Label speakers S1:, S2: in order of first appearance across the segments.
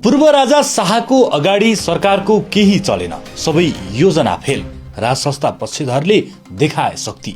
S1: पूर्व राजा शाहको अगाडि सरकारको केही चलेन, सबै योजना फेल। राजसंस्था पक्षधरले देखाए शक्ति।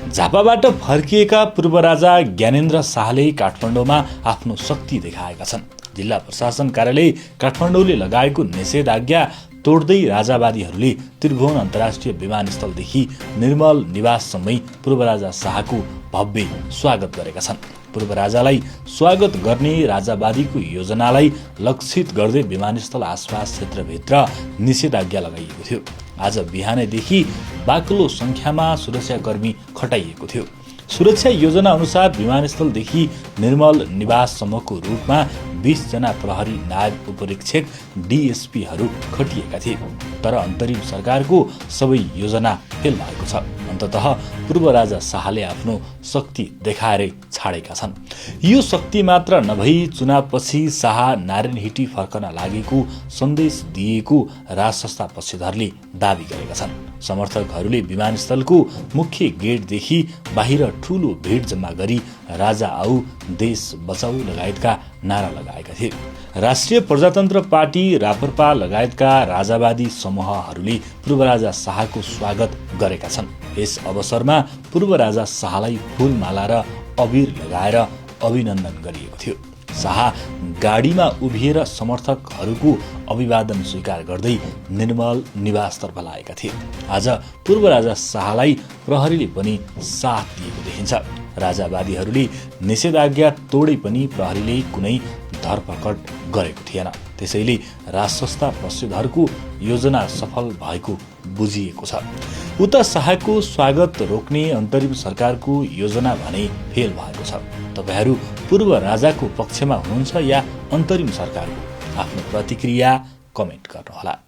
S1: झापाबाट फर्किएका पूर्व राजा ज्ञानेन्द्र शाहले काठमाडौँमा आफ्नो शक्ति देखाएका छन्। जिल्ला प्रशासन कार्यालय काठमाडौँले लगाएको निषेधाज्ञा तोड्दै राजावादीहरूले त्रिभुवन अन्तर्राष्ट्रिय विमानस्थलदेखि निर्मल निवाससम्मै पूर्व राजा शाहको भव्य स्वागत गरेका छन्। पूर्व राजालाई स्वागत गर्ने राजावादीको योजनालाई लक्षित गर्दै विमानस्थल आसपास क्षेत्रभित्र निषेधाज्ञा लगाइएको थियो। आज बिहानैदेखि बाक्लो संख्यामा सुरक्षाकर्मी खटाइएको थियो। सुरक्षा योजना अनुसार विमानस्थलदेखि निर्मल निवाससम्मको रूटमा 20 जना प्रहरी नायब उपरीक्षक डीएसपीहरू खटिएका थिए। तर अन्तरिम सरकारको सबै योजना फेल भएको छ। अन्ततः पूर्व राजा शाहले आफ्नो शक्ति देखाएरै छाडेका छन्। यो शक्ति मात्र नभई चुनावपछि शाह नारायणहिटी फर्कन लागेको सन्देश दिएको राजसंस्था पक्षधरले दावी गरेका छन्। समर्थकहरूले विमानस्थलको मुख्य गेटदेखि बाहिर ठूलो भिड जम्मा गरी राजा आऊ देश बचाऊ लगायतका नारा लगाएका थिए। राष्ट्रिय प्रजातन्त्र पार्टी राप्रपा लगायतका राजावादी समूहहरूले पूर्व राजा शाहको स्वागत गरेका छन्। यस अवसरमा पूर्व राजा शाहलाई फूलमाला र अबिर लगाएर अभिनन्दन गरिएको थियो। शाह गाडीमा उभिएर समर्थकहरूको अभिवादन स्वीकार गर्दै निर्मल निवासतर्फ लागेका थिए। आज पूर्व राजा शाहलाई प्रहरीले पनि साथ दिएको देखिन्छ। राजावादीहरूले निषेधाज्ञा तोडे पनि प्रहरीले कुनै धरपकड गरेको थिएन। त्यसैले राजसंस्था पक्षधरको योजना सफल भएको बुझिएको छ। उता शाहको स्वागत रोक्ने अन्तरिम सरकारको योजना भने फेल भएको छ। तपाईहरू पूर्व राजाको पक्षमा हुनुहुन्छ या अन्तरिम सरकारको? आफ्नो प्रतिक्रिया कमेन्ट गर्नुहोला।